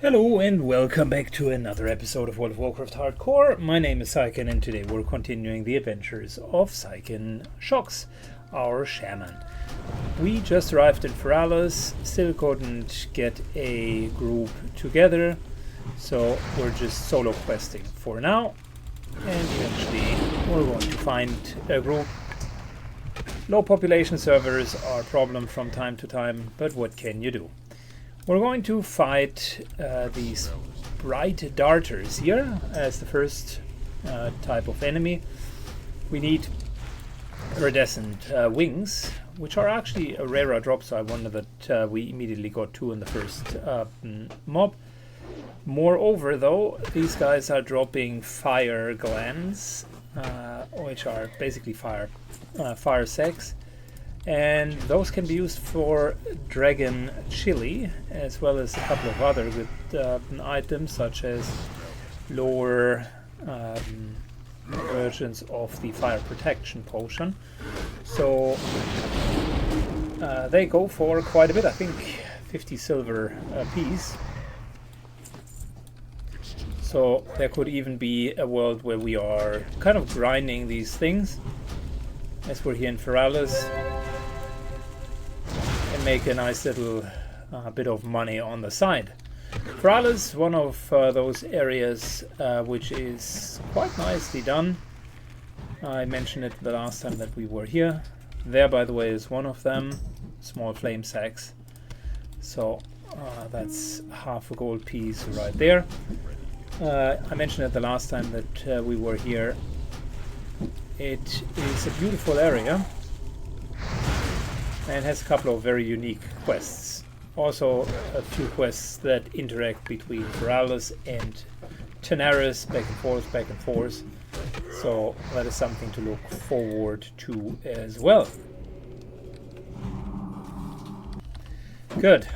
Hello and welcome back to another episode of World of Warcraft Hardcore. My name is Syken and today we're continuing the adventures of Syken Shox, our shaman. We just arrived in Feralis, still couldn't get a group together, so we're just solo questing for now, and eventually we're going to find a group. Low population servers are a problem from time to time, but what can you do? We're going to fight these bright darters here as the first type of enemy. We need iridescent wings, which are actually a rarer drop, so I wonder that we immediately got two in the first mob. Moreover, though, these guys are dropping fire glands, which are basically fire sacks. And those can be used for dragon chili, as well as a couple of other good items, such as lower versions of the fire protection potion. So they go for quite a bit, I think 50 silver a piece. So there could even be a world where we are kind of grinding these things, as we're here in Feralis, and make a nice little bit of money on the side. Feralis, one of those areas which is quite nicely done. I mentioned it the last time that we were here. There, by the way, is one of them, small flame sacks. So that's half a gold piece right there. I mentioned it the last time that we were here. It is a beautiful area and has a couple of very unique quests. Also a few quests that interact between Feralis and Tenaris, back and forth. So that is something to look forward to as well. Good.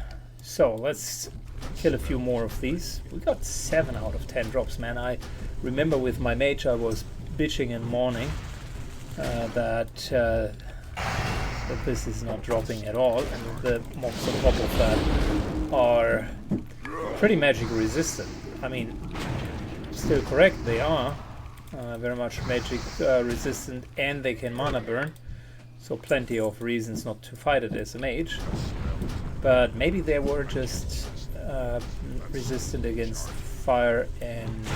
So let's kill a few more of these. We got 7 out of 10 drops, man. I remember with my mage I was bitching and mourning that this is not dropping at all, and the mobs on top of that are pretty magic resistant. I mean, still correct, they are very much magic resistant, and they can mana burn, so plenty of reasons not to fight it as a mage. But maybe they were just resistant against fire and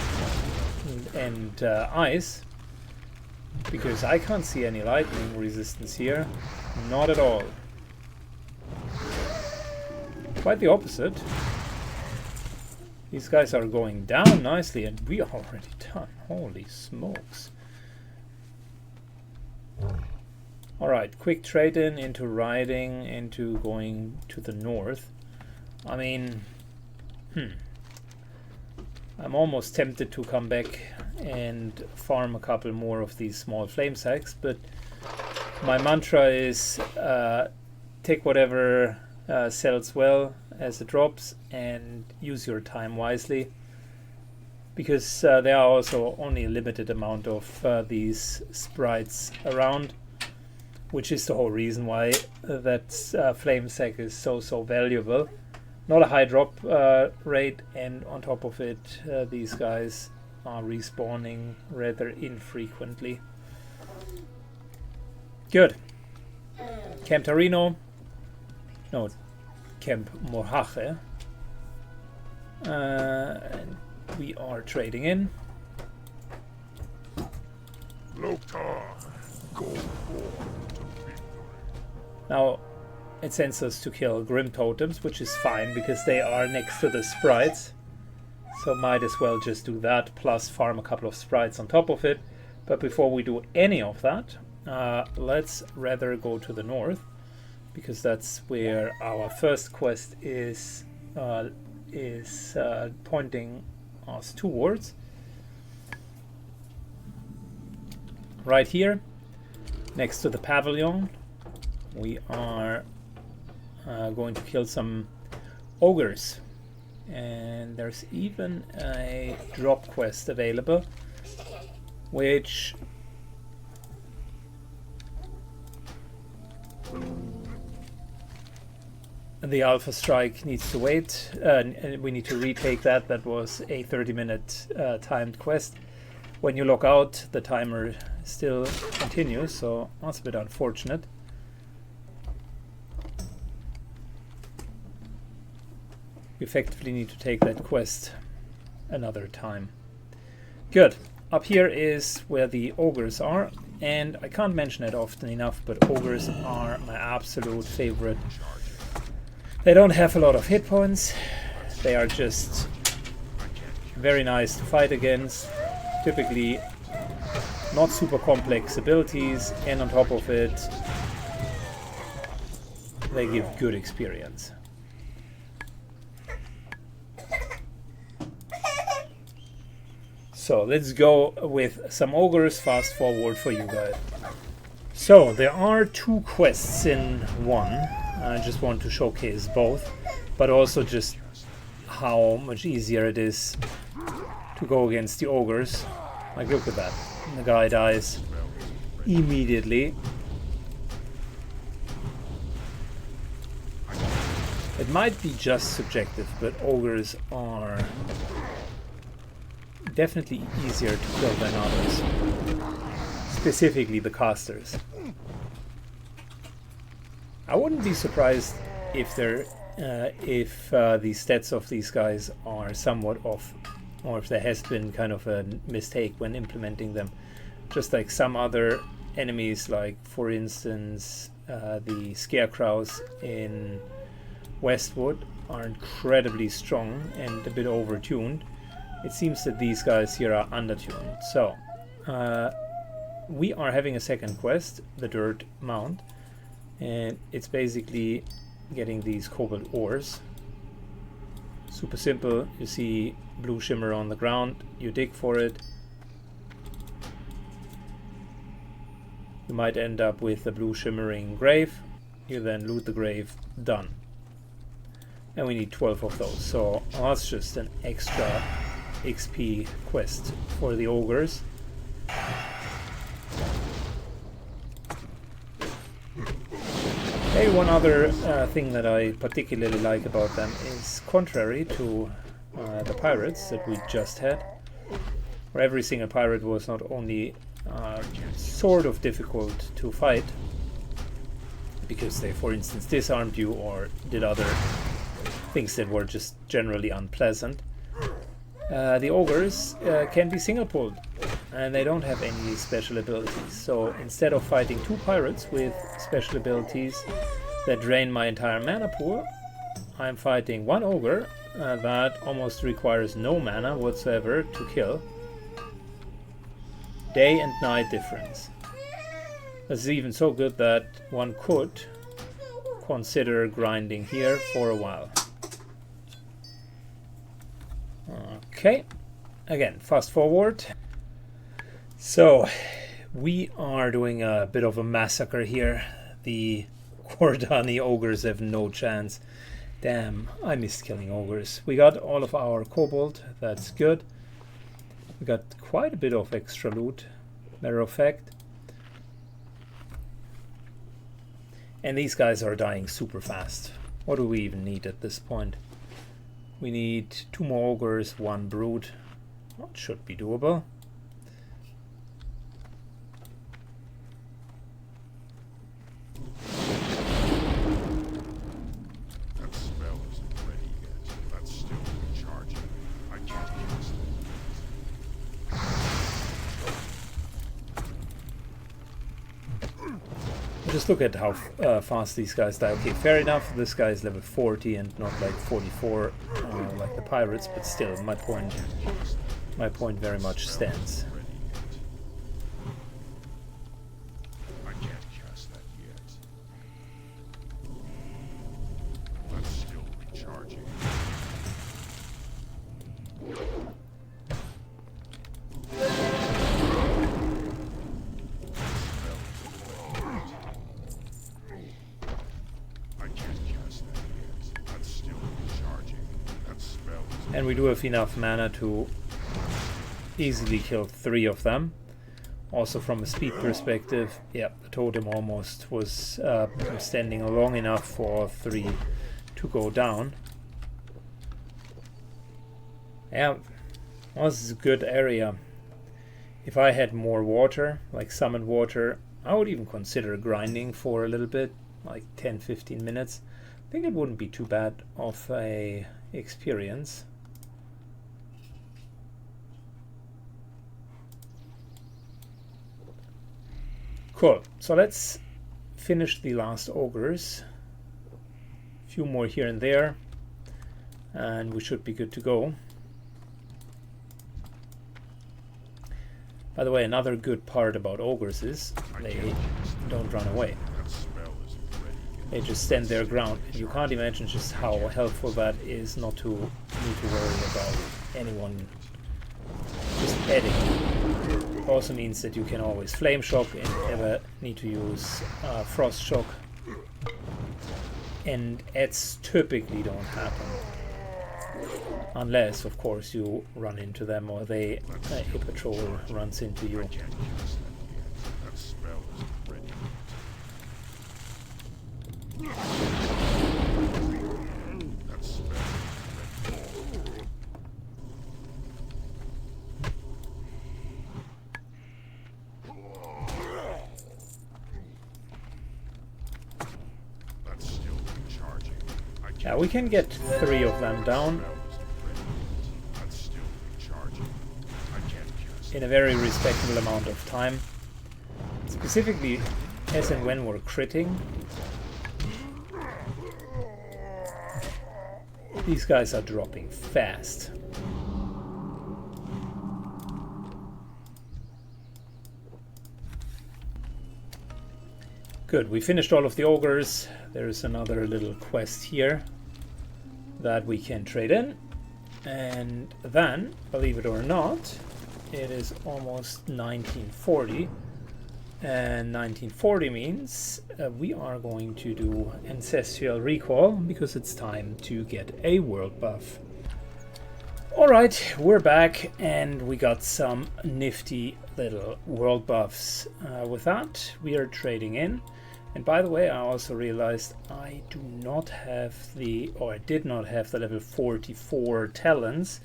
ice, because I can't see any lightning resistance here. Not at all. Quite the opposite. These guys are going down nicely, and we are already done. Holy smokes. Alright, quick trade-in into riding, into going to the north. I mean, I'm almost tempted to come back and farm a couple more of these small flame sacks, but my mantra is take whatever sells well as it drops and use your time wisely, because there are also only a limited amount of these sprites around, which is the whole reason why that flame sack is so valuable. Not a high drop rate, and on top of it these guys are respawning rather infrequently. Good. Camp Tarino. No, Camp Morhache. And we are trading in. Now it sends us to kill Grim Totems, which is fine because they are next to the sprites. So might as well just do that, plus farm a couple of sprites on top of it. But before we do any of that, let's rather go to the north, because that's where our first quest is pointing us towards. Right here, next to the pavilion, we are going to kill some ogres. And there's even a drop quest available, which the Alpha Strike needs to wait. We need to retake that. That was a 30-minute timed quest. When you log out, the timer still continues, so that's a bit unfortunate. We effectively need to take that quest another time. Good. Up here is where the ogres are, and I can't mention it often enough, but ogres are my absolute favorite. They don't have a lot of hit points. They are just very nice to fight against. Typically not super complex abilities, and on top of it, they give good experience. So let's go with some ogres, fast forward for you guys. So there are 2 quests in one. I just want to showcase both, but also just how much easier it is to go against the ogres. Like, look at that. The guy dies immediately. It might be just subjective, but ogres are definitely easier to kill than others. Specifically the casters. I wouldn't be surprised if the stats of these guys are somewhat off, or if there has been kind of a mistake when implementing them. Just like some other enemies, like for instance the scarecrows in Westwood are incredibly strong and a bit overtuned. It seems that these guys here are undertuned. So we are having a second quest, the Dirt Mount, and it's basically getting these cobalt ores. Super simple. You see blue shimmer on the ground, you dig for it. You might end up with a blue shimmering grave. You then loot the grave. Done. And we need 12 of those, so that's just an extra XP quest for the ogres. Hey, one other thing that I particularly like about them is, contrary to the pirates that we just had, where every single pirate was not only sort of difficult to fight because they, for instance, disarmed you or did other things that were just generally unpleasant. The ogres can be single pulled, and they don't have any special abilities. So instead of fighting 2 pirates with special abilities that drain my entire mana pool, I'm fighting 1 ogre that almost requires no mana whatsoever to kill. Day and night difference. This is even so good that one could consider grinding here for a while. Okay, again, fast forward. So we are doing a bit of a massacre here. The Kordani ogres have no chance. Damn, I missed killing ogres. We got all of our cobalt, that's good. We got quite a bit of extra loot, matter of fact. And these guys are dying super fast. What do we even need at this point? We need 2 more ogres, 1 brood. That should be doable. That spell isn't ready yet. That's still recharging. I can't use it. Just look at how fast these guys die. Okay, fair enough. This guy is level 40 and not like 44 like the pirates, but still, my point very much stands. I can't cast that yet. That's still recharging. And we do have enough mana to easily kill 3 of them. Also from a speed perspective, yeah, the totem almost was standing long enough for 3 to go down. Yeah, well, this is a good area. If I had more water, like summoned water, I would even consider grinding for a little bit, like 10-15 minutes. I think it wouldn't be too bad of a experience. Cool, so let's finish the last ogres. A few more here and there, and we should be good to go. By the way, another good part about ogres is they don't run away. They just stand their ground. You can't imagine just how helpful that is not to need to worry about anyone just adding. Also means that you can always flame shock and never need to use frost shock. And adds typically don't happen. Unless, of course, you run into them or they a patrol runs into you. Yeah, we can get 3 of them down in a very respectable amount of time. Specifically, as and when we're critting. These guys are dropping fast. Good, we finished all of the ogres. There's another little quest here that we can trade in. And then, believe it or not, it is almost 1940. And 1940 means we are going to do Ancestral Recall because it's time to get a world buff. Alright, we're back and we got some nifty little world buffs. With that, we are trading in. And by the way, I also realized I do not have the, or I did not have the level 44 talents.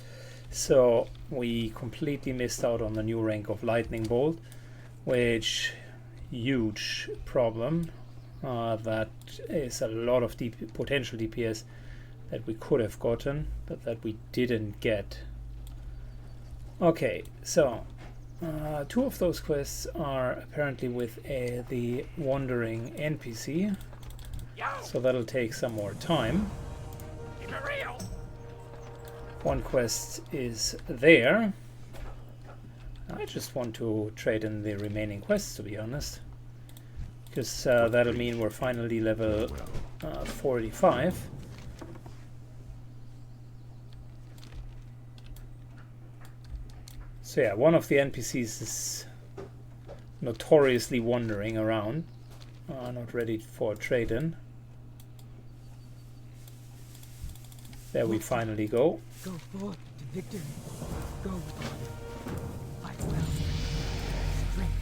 So we completely missed out on the new rank of Lightning Bolt, which huge problem. That is a lot of potential DPS that we could have gotten, but that we didn't get. Okay, so 2 of those quests are apparently with the wandering NPC, so that'll take some more time. One quest is there. I just want to trade in the remaining quests, to be honest, because that'll mean we're finally level 45. So yeah, one of the NPCs is notoriously wandering around, not ready for trade-in. There we finally go. Go forth to victory. Go with fight well. Strength.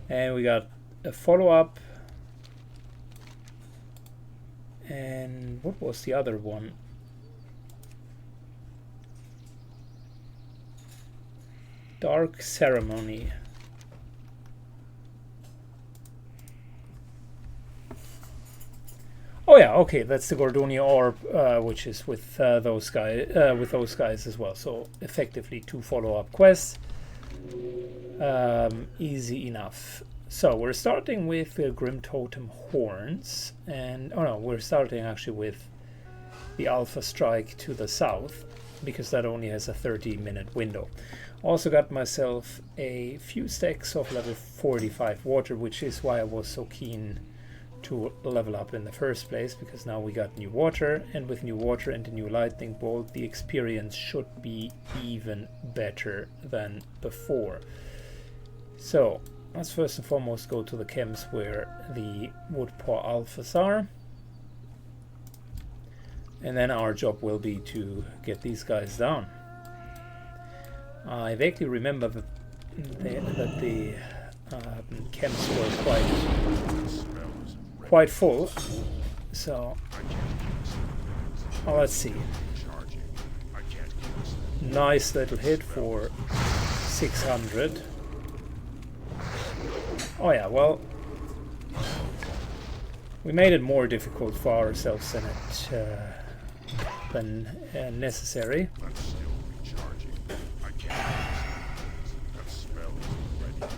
And we got a follow-up. And what was the other one? Dark Ceremony. Oh yeah, okay, that's the Gordonia Orb, which is with those guys as well. So effectively 2 follow-up quests. Easy enough. So we're starting with the Grim Totem Horns, and oh no, we're starting actually with the Alpha Strike to the south, because that only has a 30-minute window. Also got myself a few stacks of level 45 water, which is why I was so keen to level up in the first place, because now we got new water, and with new water and the new lightning bolt, the experience should be even better than before. So let's first and foremost go to the chems where the Woodpaw Alphas are, and then our job will be to get these guys down. I vaguely remember that the chems were quite full, so Oh, let's see. Charging. I can't cast that. Nice little hit for 600. Oh yeah, well, we made it more difficult for ourselves than necessary. That's still recharging. I can't cast that. That spell is ready.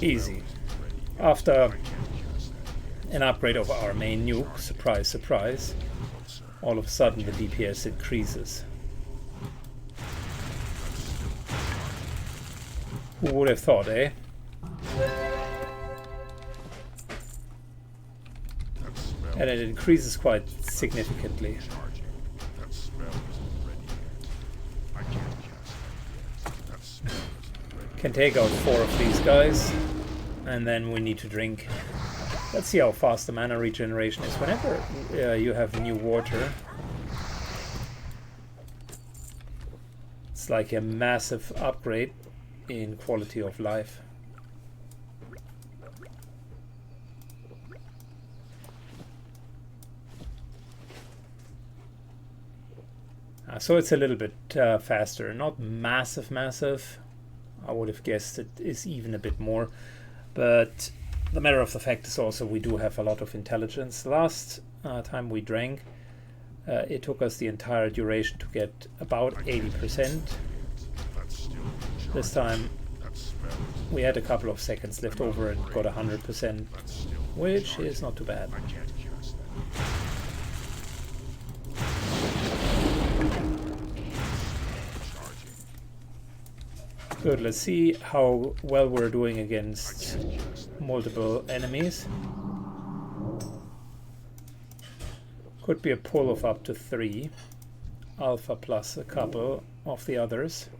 Easy. After an upgrade of our main nuke, surprise, surprise, all of a sudden the DPS increases. Who would have thought, eh? And it increases quite significantly. That spell isn't ready yet. I can't cast that yet. That spell isn't ready. Can take out 4 of these guys, and then we need to drink. Let's see how fast the mana regeneration is. Whenever you have new water, it's like a massive upgrade in quality of life. So it's a little bit faster, not massive. I would have guessed it is even a bit more, but the matter of the fact is also we do have a lot of intelligence. Last time we drank, it took us the entire duration to get about 80%. This time we had a couple of seconds left over and got 100%, which is not too bad. I can't cast that. Good, let's see how well we're doing against multiple enemies. Could be a pull of up to 3. Alpha plus a couple of the others.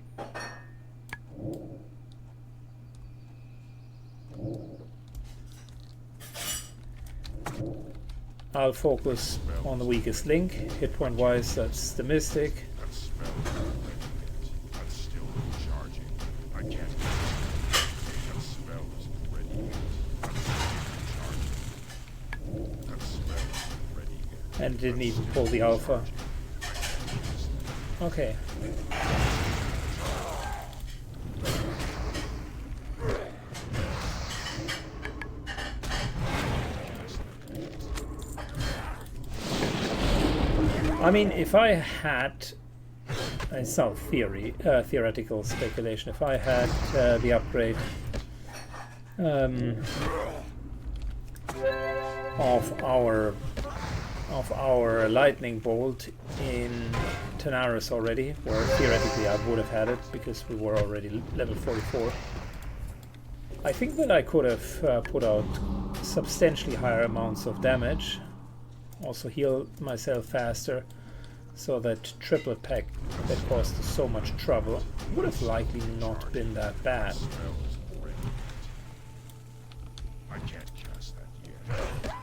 I'll focus on the weakest link. Hit point wise, that's the Mystic. That spell isn't ready yet. That's still recharging. I can't cast that. That spell isn't ready yet. That's still recharging. That spell isn't ready yet. And didn't even pull the Alpha. Okay. I mean, if I had, it's not theoretical speculation, if I had the upgrade of our lightning bolt in Tanaris already, where theoretically I would have had it because we were already level 44, I think that I could have put out substantially higher amounts of damage, also healed myself faster, so that triplet pack that caused us so much trouble would have likely not been that bad. I can't cast that yet.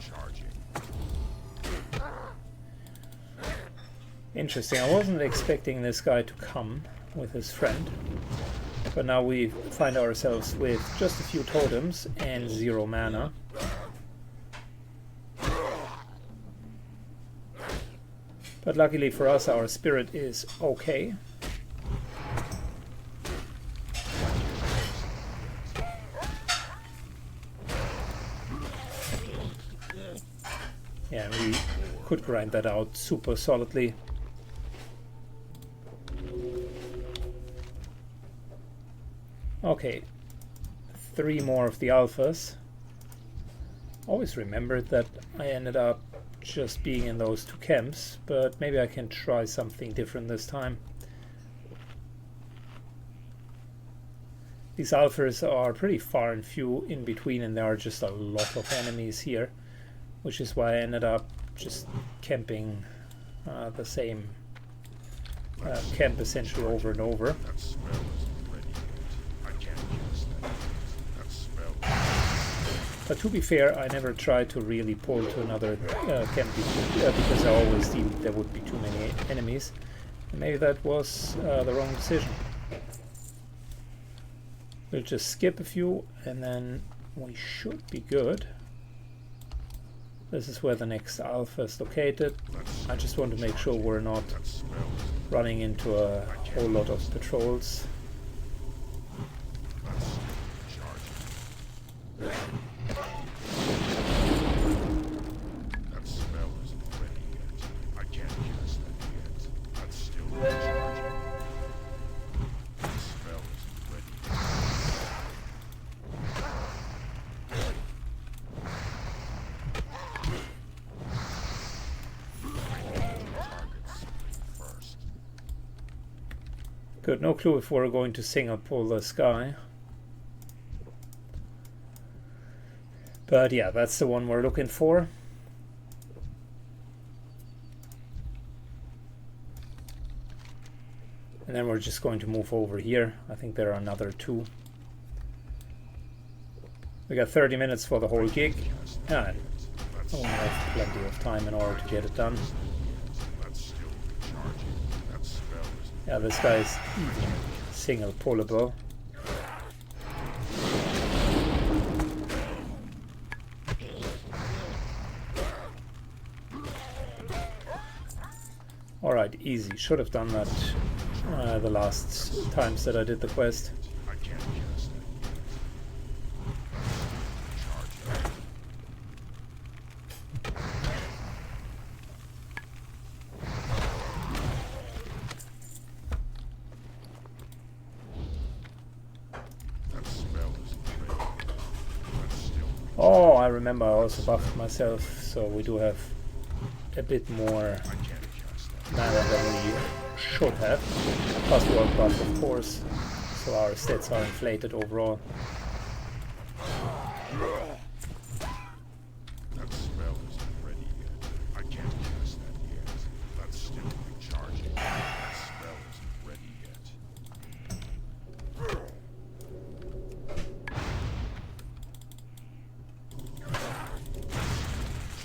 Charging. Interesting, I wasn't expecting this guy to come with his friend, but now we find ourselves with just a few totems and 0 mana. But luckily for us, our spirit is okay. Yeah, we could grind that out super solidly. Okay, 3 more of the alphas. Always remembered that I ended up just being in those 2 camps, but maybe I can try something different this time. These alphas are pretty far and few in between, and there are just a lot of enemies here, which is why I ended up just camping the same camp essentially over and over. That spell isn't ready yet. I can't cast that. That spell. But to be fair, I never tried to really pull to another camp because I always deemed there would be too many enemies. And maybe that was the wrong decision. We'll just skip a few and then we should be good. This is where the next alpha is located. I just want to make sure we're not running into a whole lot of patrols. That spell isn't ready yet. I can't cast that yet. That's still recharging. That spell isn't ready yet. First. Good, no clue if we're going to single pull this guy. But yeah, that's the one we're looking for. And then we're just going to move over here. I think there are another two. We got 30 minutes for the whole gig. And we have plenty of time in order to get it done. Yeah, this guy's even single pullable. Alright, easy. Should have done that the last times that I did the quest. I can't cast that yet. That spell isn't ready yet. That's still Oh, I remember I also buffed myself, so we do have a bit more I can't cast that. mana than we should have. Plus world buff, of course, so our stats are inflated overall. That spell isn't ready yet. I can't cast that yet. That's still recharging. That spell isn't ready yet.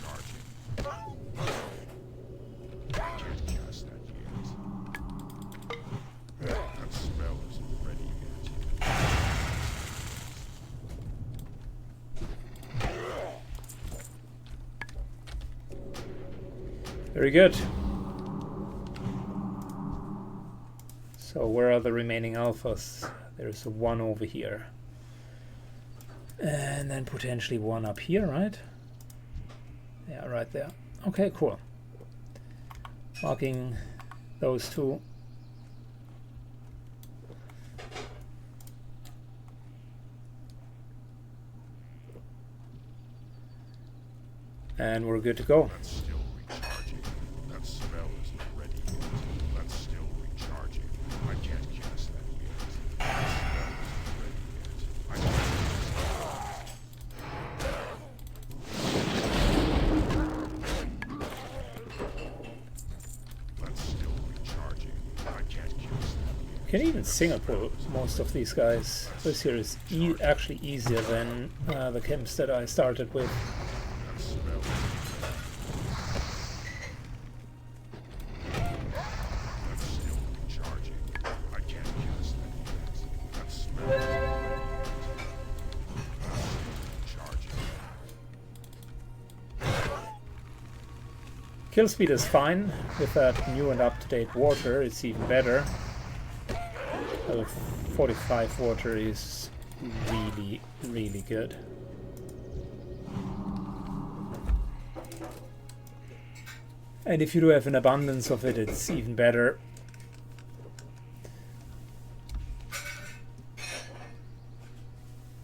Charging. I can't cast that yet. That spell isn't ready yet. Very good. So where are the remaining alphas? There's one over here. And then potentially one up here, right? Yeah, right there. Okay, cool. Marking those two. And we're good to go. That's still recharging. That spell isn't ready yet. That's still recharging. I can't cast that yet. That spell isn't ready yet. I can't That's still recharging. I can't cast that yet. You can even single pull most of these guys. This here is actually easier than the camps that I started with. That spell That's still recharging. I can't cast that yet. That spell isn't ready yet. Recharging. Kill speed is fine. With that new and up-to-date water, it's even better. 45 water is really, really good. And if you do have an abundance of it, it's even better.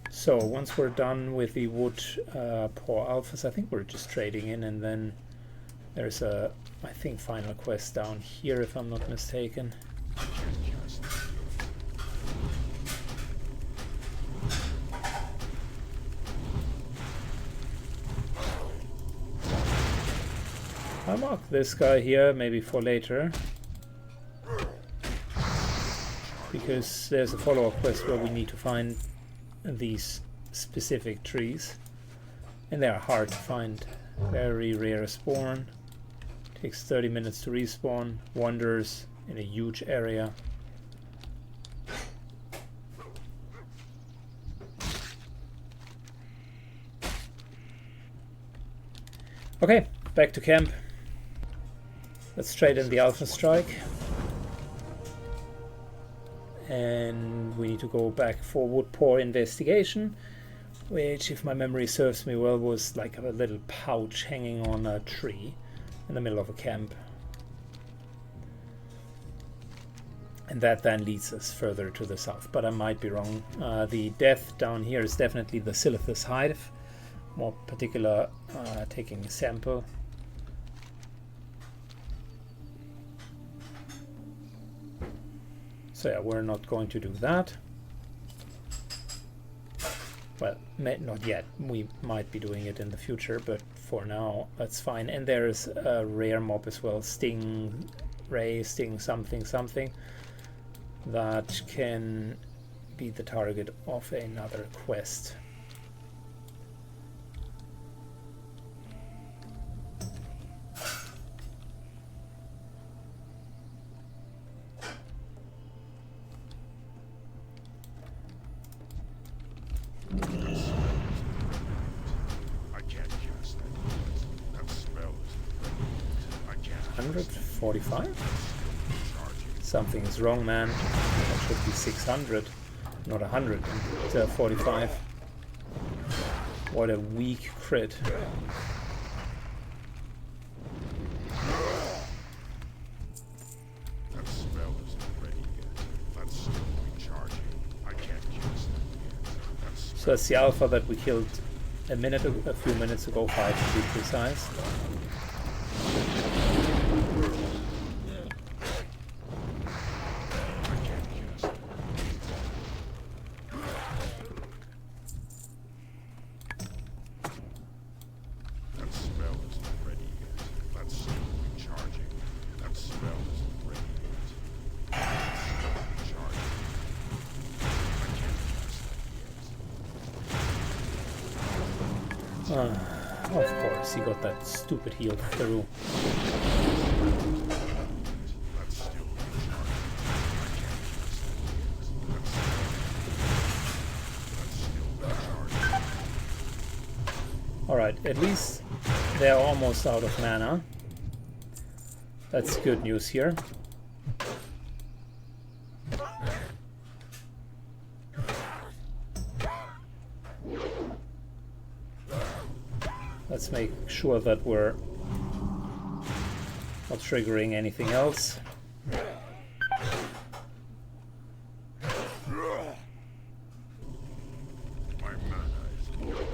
So once we're done with the wood pour alphas, I think we're just trading in, and then there's a, I think, final quest down here if I'm not mistaken. I can't cast that yet. I'll mark this guy here maybe for later, because there's a follow-up quest where we need to find these specific trees. And they are hard to find. Very rare spawn. Takes 30 minutes to respawn. Wanders in a huge area. Okay, back to camp. Let's trade in the Alpha Strike. And we need to go back for Woodpaw Investigation, which, if my memory serves me well, was like a little pouch hanging on a tree in the middle of a camp. And that then leads us further to the south, but I might be wrong. The death down here is definitely the Silithus Hive. More particular, taking a sample. So yeah, we're not going to do that. Well, not yet. We might be doing it in the future, but for now, that's fine. And there's a rare mob as well, Sting Ray, Sting something something, that can be the target of another quest. I can't cast that yet. That spell is I can't 145? charging. Something is wrong, man. That should be 600, not 145. What a weak crit. That spell isn't ready yet. That's still recharging. I can't cast that yet. That's So that's the alpha that we killed a few minutes ago, 5 to be precise. That spell isn't ready yet. That's still recharging. That spell isn't ready yet. That's still recharging. I can't cast that yet. Of course, he got that stupid heal through. That's still recharging. I can't cast that yet. That's still recharging. Alright, at least they're almost out of mana. That's good news here. Let's make sure that we're not triggering anything else. My mana is low.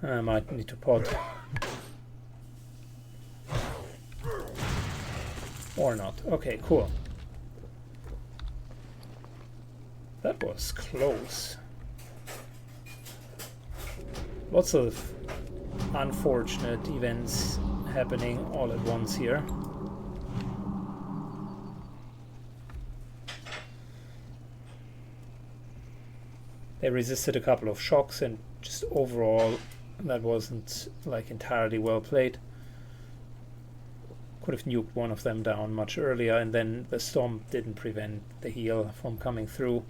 I might need to pod. Or not. Okay, cool. That was close. Lots of unfortunate events happening all at once here. They resisted a couple of shocks, and just overall that wasn't like entirely well played. Could have nuked one of them down much earlier, and then the storm didn't prevent the heal from coming through.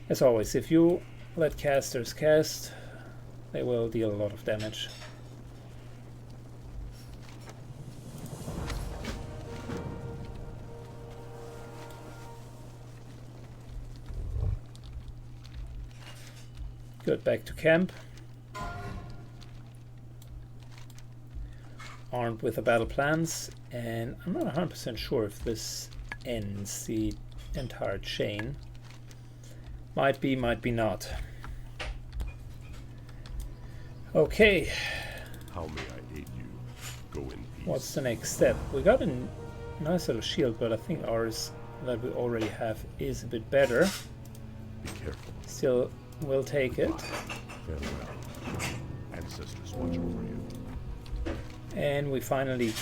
As always, if you let casters cast, they will deal a lot of damage. Good, back to camp. Armed with the battle plans, and I'm not 100% sure if this ends the entire chain. Might be, might be not. Okay, How may I aid you? Go in peace. what's the next step? We got a nice little shield, but I think ours that we already have is a bit better. Be careful. Still, we'll take it. Farewell. Ancestors watch over you. And we finally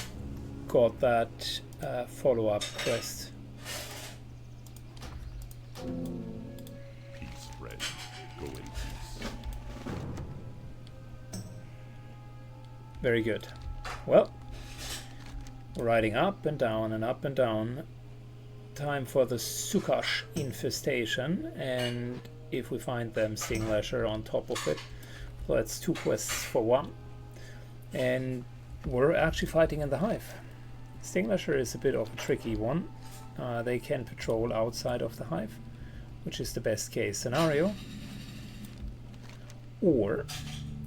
got that follow-up quest. Peace, friend. Go in peace. Very good. Well, we're riding up and down and up and down. Time for the Sukash infestation, and if we find them, Sting Lasher on top of it. So that's 2 quests for 1. And we're actually fighting in the hive. Sting Lasher is a bit of a tricky one. They can patrol outside of the hive, which is the best case scenario. Or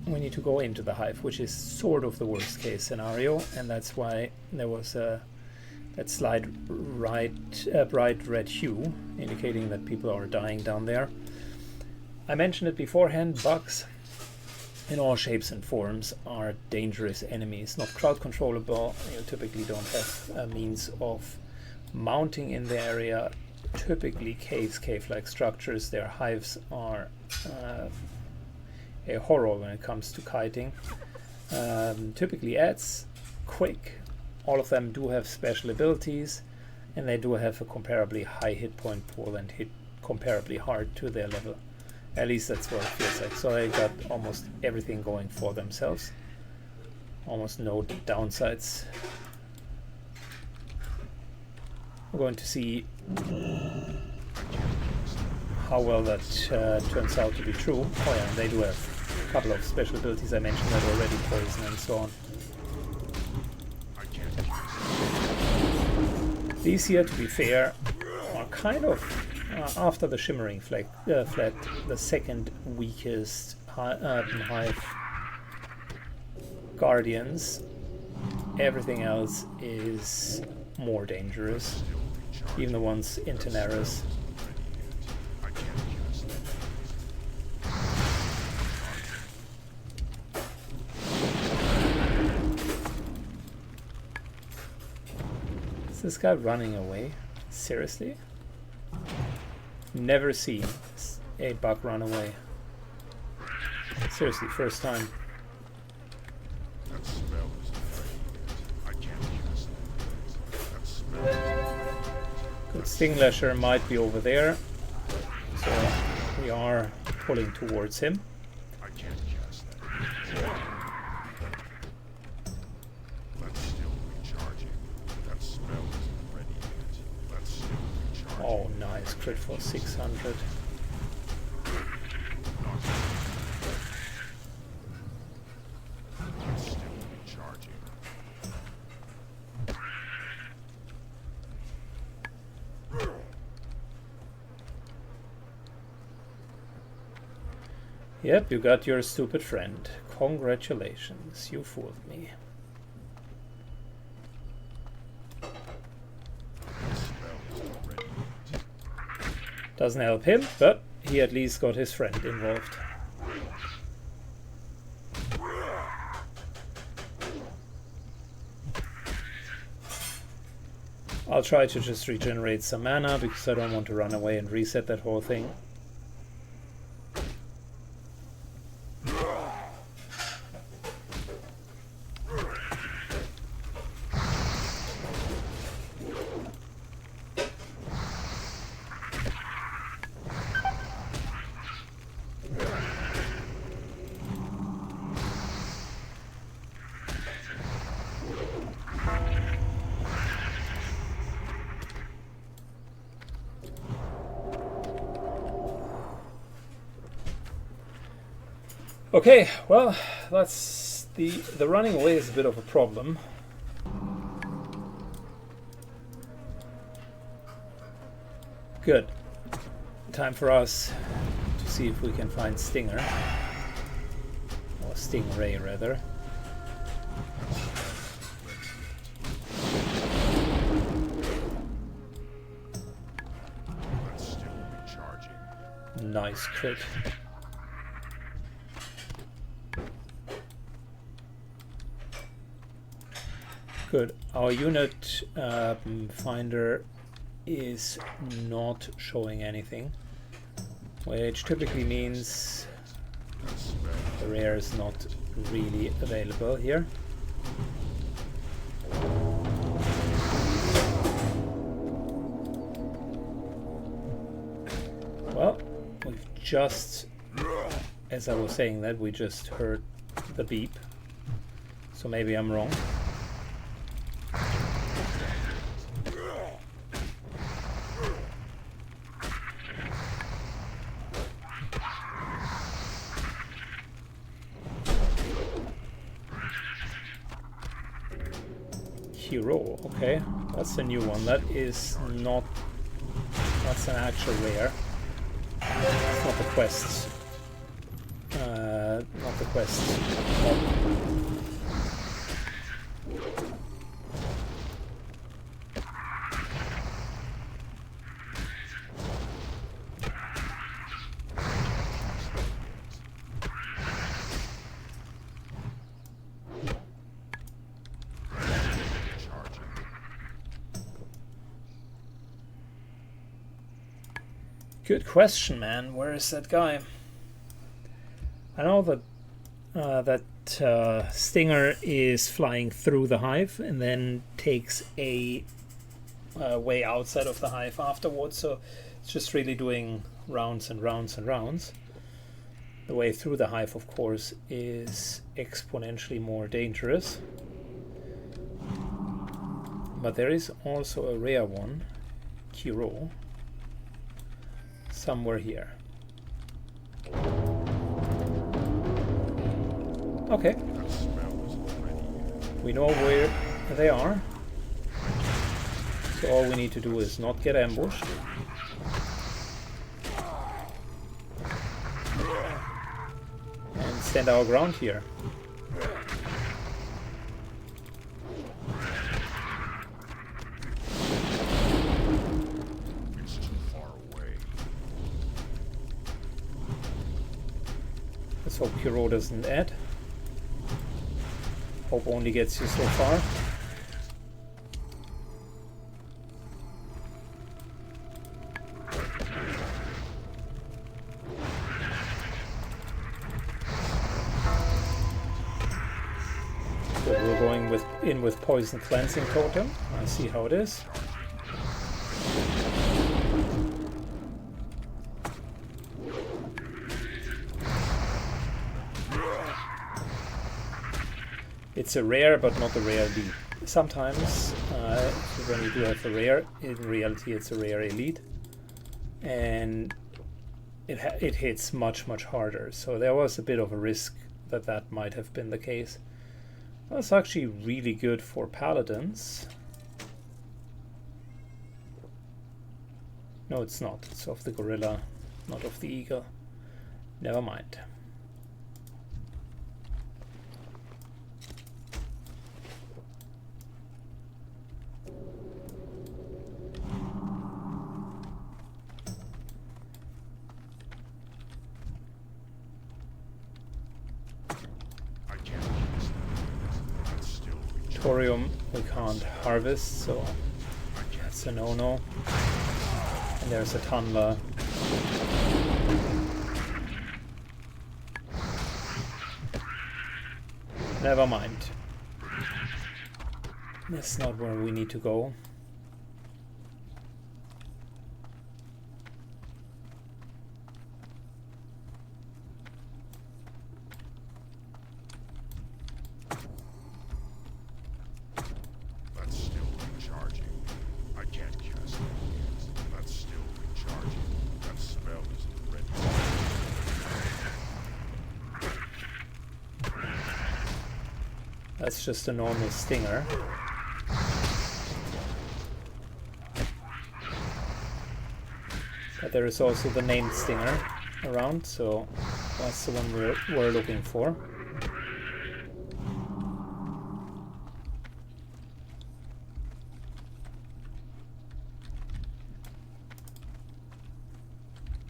we need to go into the hive, which is sort of the worst case scenario, and that's why there was that slight bright red hue indicating that people are dying down there. I mentioned it beforehand, bugs in all shapes and forms are dangerous enemies, not crowd controllable. You typically don't have a means of mounting in the area. Typically cave-like structures. Their hives are a horror when it comes to kiting. Typically adds quick. All of them do have special abilities, and they do have a comparably high hit point pool and hit comparably hard to their level. At least that's what it feels like. So they got almost everything going for themselves. Almost no downsides. We're going to see how well that turns out to be true. Oh yeah, they do have a couple of special abilities I mentioned that already, poison and so on. These here, to be fair, are kind of, after the Shimmering Flat, the second weakest hive guardians. Everything else is more dangerous, even the ones in Tenaris. Is this guy running away? Seriously? Never seen a bug run away. Seriously, first time. That spell isn't ready yet. I can't cast that spell. Good, Sting Lasher might be over there, so we are pulling towards him. I can't cast that. That's still recharging. That spell isn't ready yet. That's still recharging. Oh, nice crit for 600. That's still recharging. Yep, you got your stupid friend. Congratulations, you fooled me. Doesn't help him, but he at least got his friend involved. I'll try to just regenerate some mana because I don't want to run away and reset that whole thing. Okay, well, that's the running away is a bit of a problem. Good. Time for us to see if we can find Stinger. Or Stingray, rather. That's still recharging. Nice crit. Good. Our unit finder is not showing anything, which typically means the rare is not really available here. just, as I was saying that, we just heard the beep. So maybe I'm wrong. Hero, okay, that's a new one. That is not, that's an actual rare. It's not the quest. Not the quest. Good question, man. Where is that guy? I know that Stinger is flying through the hive and then takes a way outside of the hive afterwards. So it's just really doing rounds and rounds and rounds. The way through the hive, of course, is exponentially more dangerous. But there is also a rare one, Kiro, somewhere here. Okay. We know where they are. So all we need to do is not get ambushed. And stand our ground here. Let's hope Kiro doesn't add. Hope only gets you so far. So we're going in with Poison Cleansing Totem. I see how it is. It's a rare, but not a rare elite. Sometimes, when you do have a rare, in reality it's a rare elite, and it hits much harder. So there was a bit of a risk that that might have been the case. That's actually really good for paladins. No, it's not. It's of the gorilla, not of the eagle. Never mind. Thorium we can't harvest, so that's a no-no. And there's a Tunla. Never mind. That's not where we need to go. That's just a normal stinger. But there is also the named stinger around, so that's the one we're looking for.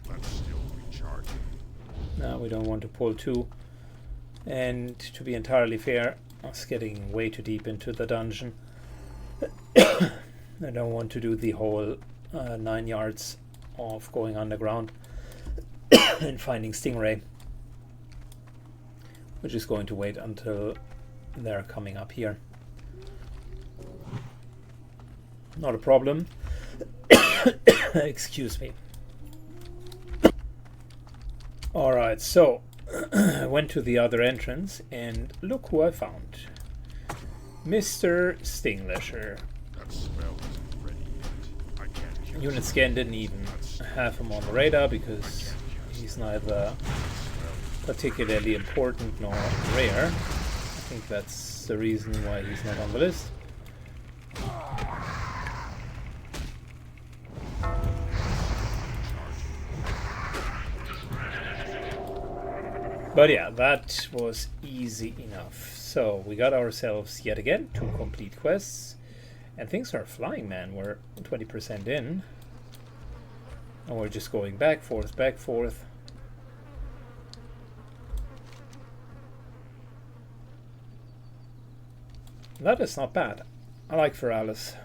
That's still recharging. No, we don't want to pull two. And to be entirely fair, I was getting way too deep into the dungeon. I don't want to do the whole 9 yards of going underground and finding Stingray. We're just going to wait until they're coming up here. Not a problem. Excuse me. Alright, so I went to the other entrance and look who I found. Mr. Stinglasher. That spell isn't ready yet. I can't cast Unit scan didn't even have him on the radar because he's neither particularly important nor rare. I think that's the reason why he's not on the list. But yeah, that was easy enough. So we got ourselves yet again 2 complete quests. And things are flying, man. We're 20% in. And we're just going back, forth, back, forth. That is not bad. I like Feralis.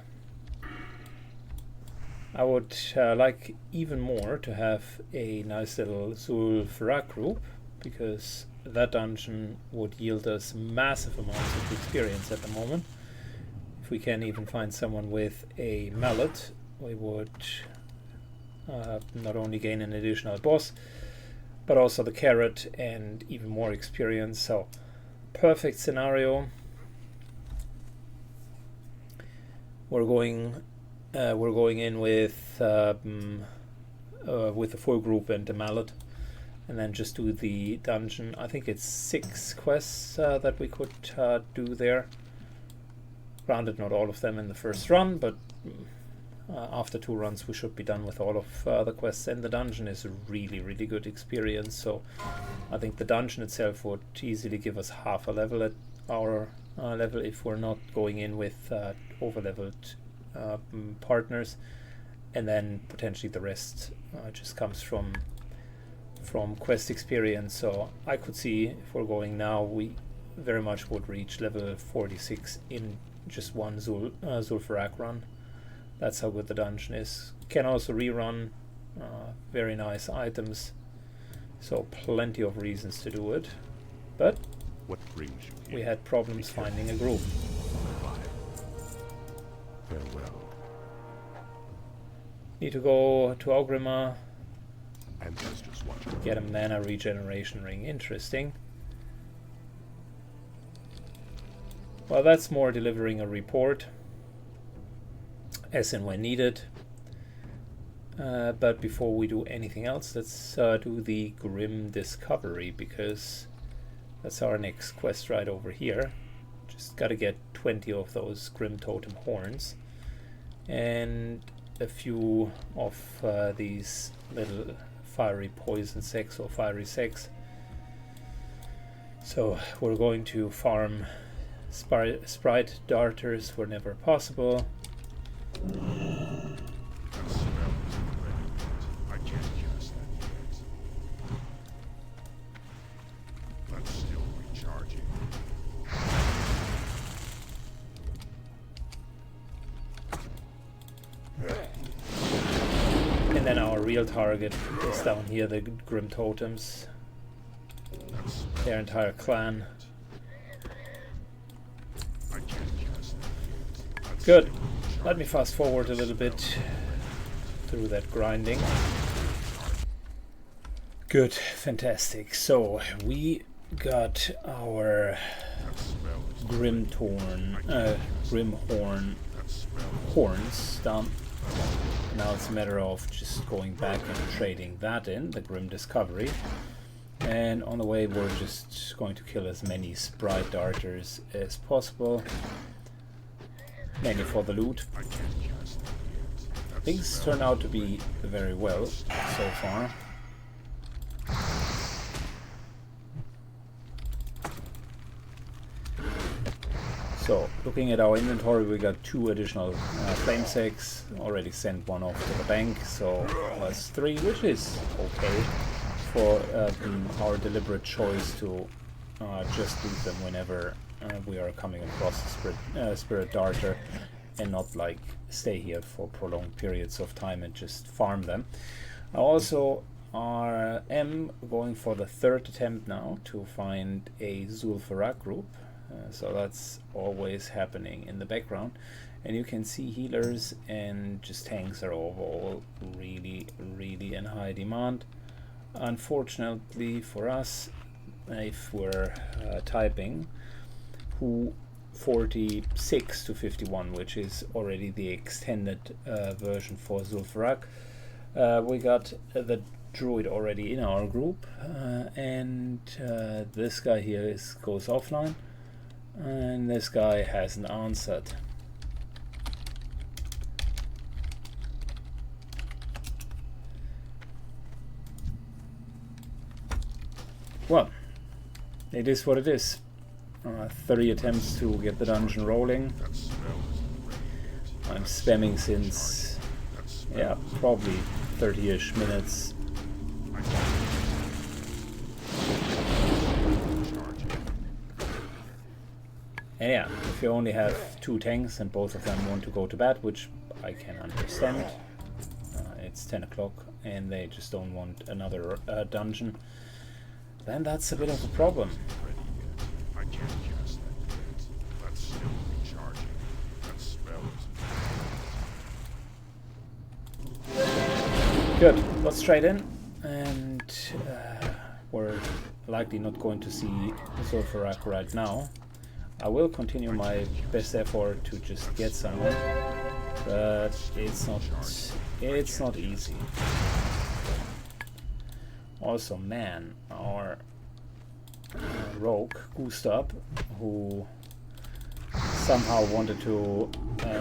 I would like even more to have a nice little Zul'Farrak group, because that dungeon would yield us massive amounts of experience at the moment. If we can even find someone with a mallet, we would not only gain an additional boss, but also the carrot and even more experience. So, perfect scenario. We're going in with the full group and the mallet, and then just do the dungeon. I think it's 6 quests that we could do there. Granted, not all of them in the first run, but after 2 runs we should be done with all of the quests, and the dungeon is a really, really good experience. So I think the dungeon itself would easily give us half a level at our level if we're not going in with over-leveled partners, and then potentially the rest just comes from quest experience. So I could see if we're going now, we very much would reach level 46 in just one Zul'Farrak run. That's how good the dungeon is. Can also rerun, very nice items, so plenty of reasons to do it. But what brings you here? we had problems finding a group. Farewell. Need to go to Ogrima, Ancestors watch. get a mana regeneration ring. Interesting. Well, that's more delivering a report as and when needed. But before we do anything else, let's do the Grim Discovery, because that's our next quest right over here. Just gotta get 20 of those Grim Totem Horns and a few of these little fiery poison sacks or fiery sacks. So we're going to farm sprite darters whenever possible. That spell isn't ready yet. I can't cast that yet. That's still recharging. And then our real target is down here, the Grim Totems, That spell their entire clan. I can't cast that yet. That's Good. still Let me fast forward a little bit through that grinding. Good, fantastic. So we got our Grimhorn horns done. Now it's a matter of just going back and trading that in, the Grim Discovery. And on the way we're just going to kill as many sprite darters as possible. Mainly for the loot. I can't cast that yet. That Things spell turn out to be very well so far. So, looking at our inventory, we got 2 additional flame sacks. Already sent 1 off to the bank, so plus 3, which is okay for our deliberate choice to just loot them whenever we are coming across a spirit darter, and not like stay here for prolonged periods of time and just farm them. I also am going for the 3rd attempt now to find a Zul'Farrak group. So that's always happening in the background, and you can see healers and just tanks are overall really in high demand. unfortunately for us, if we're typing, who 46 to 51, which is already the extended version for Zul'Farrak. We got the druid already in our group, and this guy here goes offline, and this guy hasn't answered. Well, it is what it is. 30 attempts to get the dungeon rolling. I'm spamming since, yeah, probably 30-ish minutes. And yeah, if you only have 2 tanks and both of them want to go to bed, which I can understand, it's 10 o'clock and they just don't want another dungeon, then that's a bit of a problem. I can't cast that yet. That's still recharging. That spell is Good, let's trade in, and we're likely not going to see Zul'Farrak right now. I will continue my best effort to just get someone, but it's not easy. Also, man, our rogue Gustav, who somehow wanted to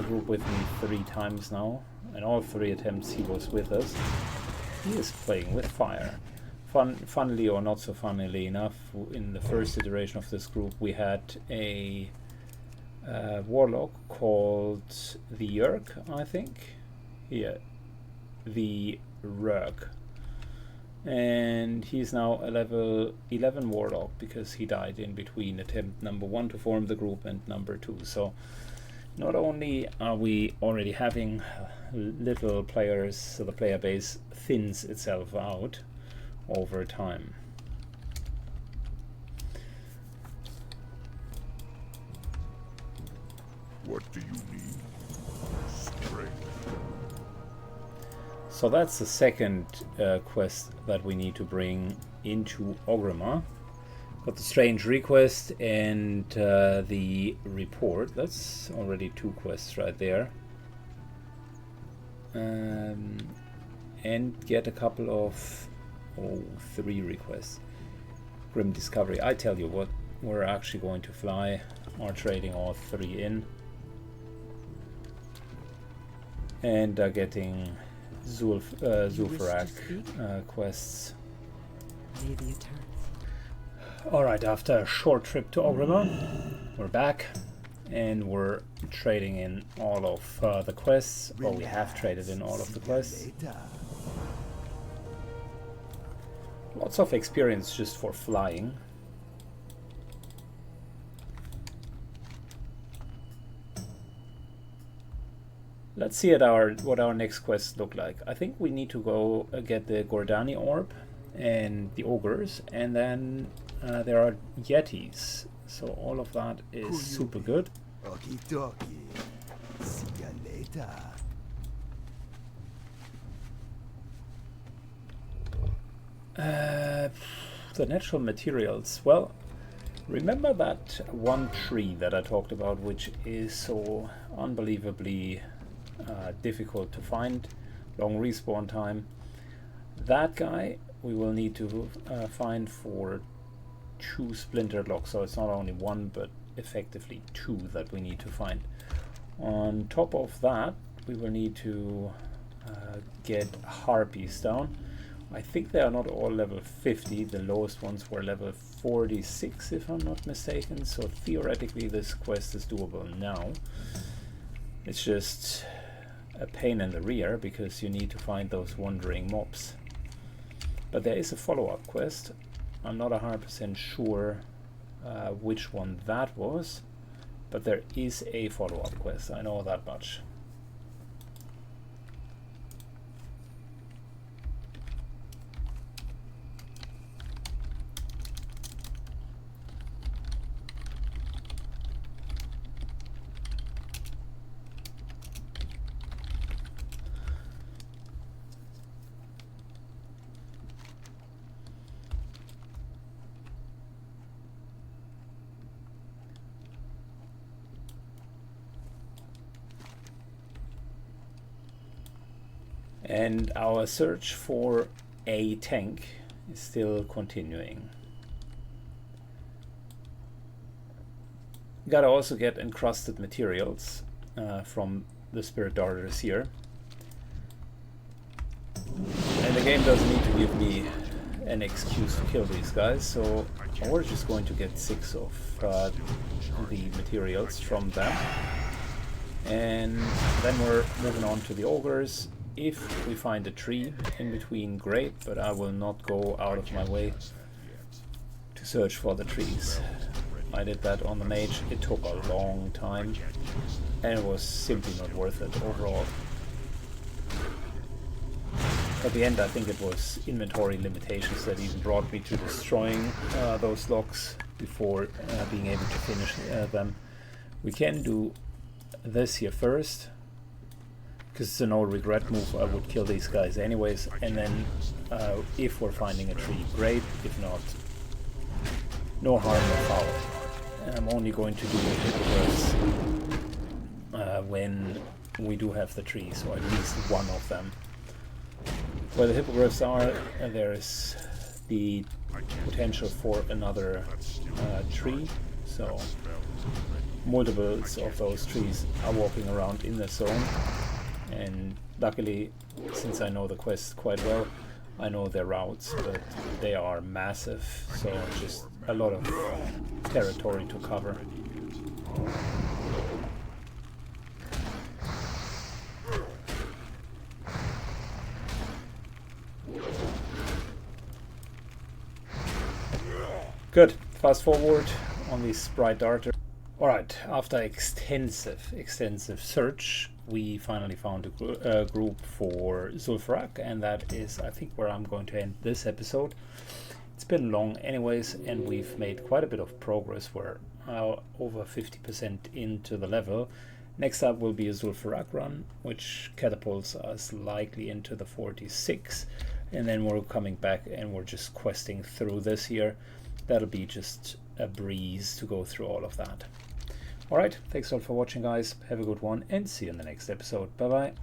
group with me 3 times now, and all 3 attempts he was with us, he is playing with fire. Funnily or not so funnily enough, in the first iteration of this group we had a warlock called the Yerk, I think. Yeah, the Rurk. And he's now a level 11 warlock because he died in between attempt number 1 to form the group and number 2. So not only are we already having little players, so the player base thins itself out over time. What do you need? Strength. So that's the second quest that we need to bring into Orgrimmar. Got the strange request and the report. That's already 2 quests right there. And get a couple of 3 requests. Grim Discovery. I tell you what, we're actually going to fly, or trading all 3 in, and are getting Zul'Farrak quests. Alright, after a short trip to Orgrimmar, we're back, and we're trading in all of the quests, or we have traded in all of the quests. Lots of experience just for flying. Let's see what our next quests look like. I think we need to go get the Gordani orb and the ogres, and then there are yetis. So all of that is super good. Okie dokie. See ya later. The natural materials. Well, remember that one tree that I talked about, which is so unbelievably difficult to find, long respawn time? That guy we will need to find for 2 splinter locks, so it's not only 1 but effectively 2 that we need to find. On top of that, we will need to get harpies down. I think they are not all level 50, the lowest ones were level 46 if I'm not mistaken, so theoretically this quest is doable now. It's just a pain in the rear because you need to find those wandering mobs. But there is a follow-up quest. I'm not 100% sure which one that was, but there is a follow-up quest, I know that much. And our search for a tank is still continuing. Gotta also get encrusted materials from the spirit darters here. And the game doesn't need to give me an excuse to kill these guys, so we're just going to get 6 of the materials from them. And then we're moving on to the ogres. If we find a tree in between, great, but I will not go out of my way to search for the trees. I did that on the mage. It took a long time and it was simply not worth it overall. At the end, I think it was inventory limitations that even brought me to destroying those logs before being able to finish them. We can do this here first, because it's a no regret move. I would kill these guys anyways, and then if we're finding a tree, great. If not, no harm, no foul. I'm only going to do the hippogriffs when we do have the tree, so at least one of them. Where the hippogriffs are, there is the potential for another tree, so multiples of those trees are walking around in the zone. And luckily, since I know the quest quite well, I know their routes, but they are massive, so just a lot of territory to cover. Good. Fast forward on the sprite darter. Alright, after extensive search, we finally found a group for Zul'Farrak, and that is, I think, where I'm going to end this episode. It's been long anyways, and we've made quite a bit of progress. We're over 50% into the level. Next up will be a Zul'Farrak run, which catapults us likely into the 46, and then we're coming back and we're just questing through this here. That'll be just a breeze to go through all of that. Alright, thanks all for watching, guys. Have a good one and see you in the next episode. Bye bye.